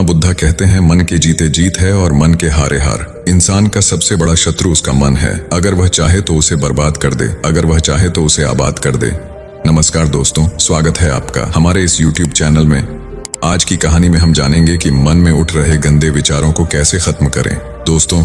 बुद्धा कहते हैं मन के जीते जीत है और मन के हारे हार। इंसान का सबसे बड़ा शत्रु उसका मन है। अगर वह चाहे तो उसे बर्बाद कर दे, अगर वह चाहे तो उसे आबाद कर दे। नमस्कार दोस्तों, स्वागत है आपका हमारे इस YouTube चैनल में। आज की कहानी में हम जानेंगे कि मन में उठ रहे गंदे विचारों को कैसे खत्म करें। दोस्तों,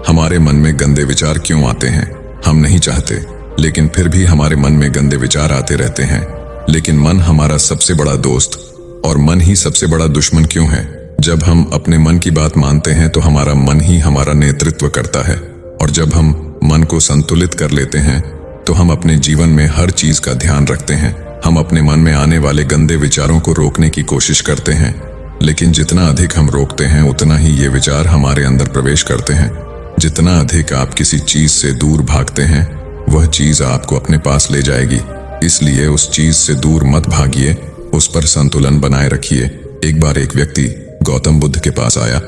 हमारे मन में गंदे विचार क्यों आते हैं? हम नहीं चाहते, लेकिन फिर भी हमारे मन में गंदे विचार आते रहते हैं। लेकिन मन हमारा सबसे बड़ा दोस्त और मन ही सबसे बड़ा दुश्मन क्यों है? जब हम अपने मन की बात मानते हैं तो हमारा मन ही हमारा नेतृत्व करता है, और जब हम मन को संतुलित कर लेते हैं तो हम अपने जीवन में हर चीज का ध्यान रखते हैं। हम अपने मन में आने वाले गंदे विचारों को रोकने की कोशिश करते हैं, लेकिन जितना अधिक हम रोकते हैं उतना ही ये विचार हमारे अंदर प्रवेश करते हैं। जितना अधिक आप किसी चीज से दूर भागते हैं, वह चीज आपको अपने पास ले जाएगी। इसलिए उस चीज से दूर मत भागिए, उस पर संतुलन बनाए रखिए। एक बार एक व्यक्ति गौतम बुद्ध के पास आया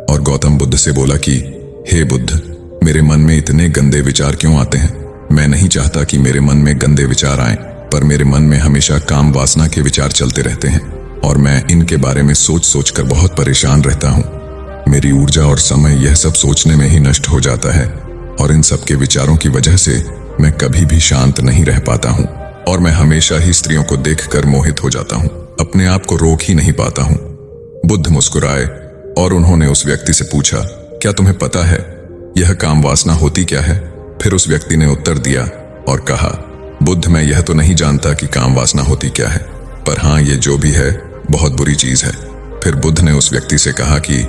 और गौतम बुद्ध से बोला कि हे बुद्ध, मेरे मन में इतने गंदे विचार क्यों आते हैं? मैं नहीं चाहता कि मेरे मन में गंदे विचार आएं, पर मेरे मन में हमेशा काम वासना के विचार चलते रहते हैं और मैं इनके बारे में सोच सोच कर बहुत परेशान रहता हूँ। मेरी ऊर्जा और समय यह सब सोचने में ही नष्ट हो जाता है और इन सब के विचारों की वजह से मैं कभी भी शांत नहीं रह पाता हूँ और मैं हमेशा ही स्त्रियों को देखकर मोहित हो जाता हूँ, अपने आप को रोक ही नहीं पाता हूँ। बुद्ध मुस्कुराए और उन्होंने उस व्यक्ति से पूछा, क्या तुम्हें पता है यह काम वासना होती क्या है? फिर उस व्यक्ति ने उत्तर दिया और कहा, बुद्ध, मैं यह तो नहीं जानता कि काम वासना होती क्या है, पर हाँ, ये जो भी है बहुत बुरी चीज है। फिर बुद्ध ने उस व्यक्ति से कहा कि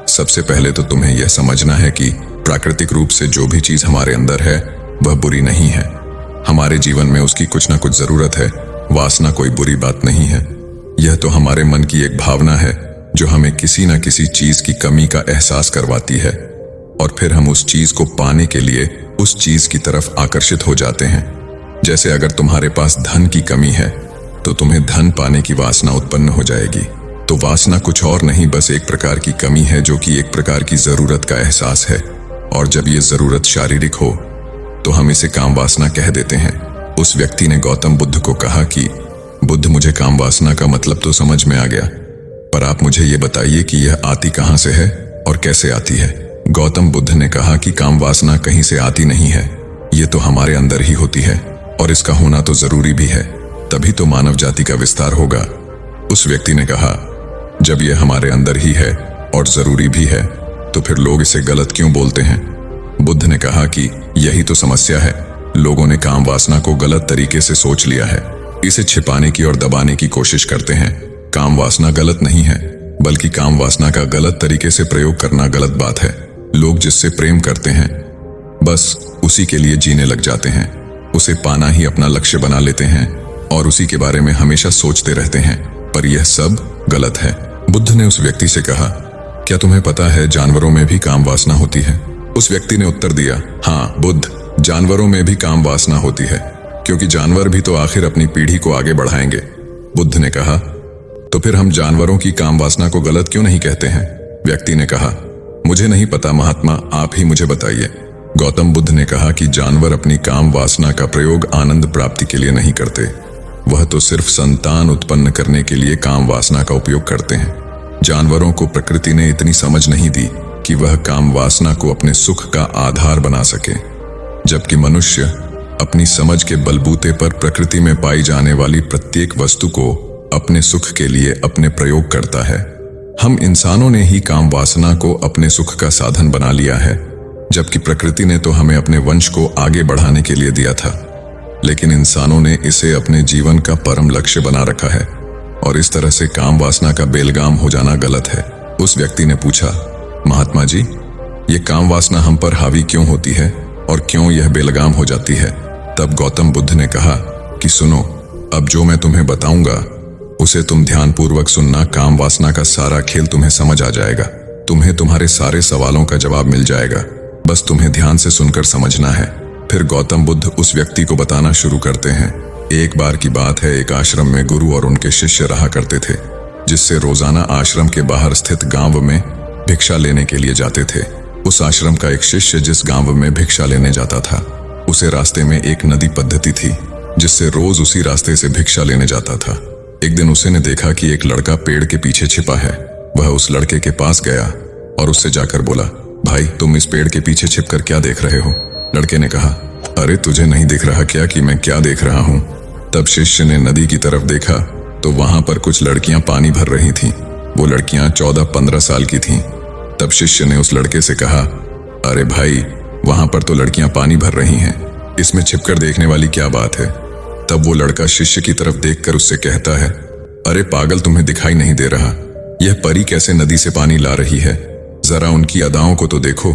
सबसे पहले तो तुम्हें यह समझना है कि प्राकृतिक रूप से जो भी चीज हमारे अंदर है वह बुरी नहीं है। हमारे जीवन में उसकी कुछ ना कुछ जरूरत है। वासना कोई बुरी बात नहीं है, यह तो हमारे मन की एक भावना है जो हमें किसी न किसी चीज की कमी का एहसास करवाती है और फिर हम उस चीज को पाने के लिए उस चीज की तरफ आकर्षित हो जाते हैं। जैसे अगर तुम्हारे पास धन की कमी है तो तुम्हें धन पाने की वासना उत्पन्न हो जाएगी। तो वासना कुछ और नहीं, बस एक प्रकार की कमी है जो कि एक प्रकार की जरूरत का एहसास है, और जब ये जरूरत शारीरिक हो तो हम इसे काम वासना कह देते हैं। उस व्यक्ति ने गौतम बुद्ध को कहा कि बुद्ध, मुझे काम वासना का मतलब तो समझ में आ गया, पर आप मुझे ये बताइए कि यह आती कहाँ से है और कैसे आती है? गौतम बुद्ध ने कहा कि काम वासना कहीं से आती नहीं है, ये तो हमारे अंदर ही होती है और इसका होना तो जरूरी भी है, तभी तो मानव जाति का विस्तार होगा। उस व्यक्ति ने कहा, जब यह हमारे अंदर ही है और जरूरी भी है तो फिर लोग इसे गलत क्यों बोलते हैं? बुद्ध ने कहा कि यही तो समस्या है, लोगों ने काम वासना को गलत तरीके से सोच लिया है, इसे छिपाने की और दबाने की कोशिश करते हैं। काम वासना गलत नहीं है, बल्कि काम वासना का गलत तरीके से प्रयोग करना गलत बात है। लोग जिससे प्रेम करते हैं बस उसी के लिए जीने लग जाते हैं, उसे पाना ही अपना लक्ष्य बना लेते हैं और उसी के बारे में हमेशा सोचते रहते हैं, पर यह सब गलत है। बुद्ध ने उस व्यक्ति से कहा, क्या तुम्हें पता है जानवरों में भी काम वासना होती है? उस व्यक्ति ने उत्तर दिया, हाँ बुद्ध, जानवरों में भी काम वासना होती है, क्योंकि जानवर भी तो आखिर अपनी पीढ़ी को आगे बढ़ाएंगे। बुद्ध ने कहा, तो फिर हम जानवरों की काम वासना को गलत क्यों नहीं कहते हैं? व्यक्ति ने कहा, मुझे नहीं पता महात्मा, आप ही मुझे बताइए। गौतम बुद्ध ने कहा कि जानवर अपनी काम वासना का प्रयोग आनंद प्राप्ति के लिए नहीं करते, वह तो सिर्फ संतान उत्पन्न करने के लिए काम वासना का उपयोग करते हैं। जानवरों को प्रकृति ने इतनी समझ नहीं दी कि वह काम वासना को अपने सुख का आधार बना सके, जबकि मनुष्य अपनी समझ के बलबूते पर प्रकृति में पाई जाने वाली प्रत्येक वस्तु को अपने सुख के लिए अपने प्रयोग करता है। हम इंसानों ने ही काम वासना को अपने सुख का साधन बना लिया है, जबकि प्रकृति ने तो हमें अपने वंश को आगे बढ़ाने के लिए दिया था, लेकिन इंसानों ने इसे अपने जीवन का परम लक्ष्य बना रखा है और इस तरह से काम वासना का बेलगाम हो जाना गलत है। उस व्यक्ति ने पूछा, महात्मा जी, ये काम वासना हम पर हावी क्यों होती है और क्यों यह बेलगाम हो जाती है? तब गौतम बुद्ध ने कहा कि सुनो, अब जो मैं तुम्हें बताऊंगा उसे तुम ध्यानपूर्वक सुनना। काम वासना का सारा खेल तुम्हें समझ आ जाएगा, तुम्हें तुम्हारे सारे सवालों का जवाब मिल जाएगा, बस तुम्हें ध्यान से सुनकर समझना है। फिर गौतम बुद्ध उस व्यक्ति को बताना शुरू करते हैं। एक बार की बात है, एक आश्रम में गुरु और उनके शिष्य रहा करते थे, जिससे रोजाना आश्रम के बाहर स्थित गांव में भिक्षा लेने के लिए जाते थे। उस आश्रम का एक शिष्य जिस गांव में भिक्षा लेने जाता था, उसे रास्ते में एक नदी पद्धति थी, जिससे रोज उसी रास्ते से भिक्षा लेने जाता था। एक दिन उसे ने देखा कि एक लड़का पेड़ के पीछे छिपा है वह उस लड़के के पास गया और उससे जाकर बोला, भाई तुम इस पेड़ के पीछे छिपकर क्या देख रहे हो? लड़के ने कहा, अरे तुझे नहीं दिख रहा क्या कि मैं क्या देख रहा हूँ? तब शिष्य ने नदी की तरफ देखा तो वहां पर कुछ लड़कियां पानी भर रही थीं। वो लड़कियां 14-15 साल की थीं। तब शिष्य ने उस लड़के से कहा, अरे भाई वहां पर तो लड़कियां पानी भर रही हैं, इसमें छिपकर देखने वाली क्या बात है? तब वो लड़का शिष्य की तरफ देखकर उससे कहता है, अरे पागल, तुम्हें दिखाई नहीं दे रहा? यह परी कैसे नदी से पानी ला रही है? जरा उनकी अदाओं को तो देखो।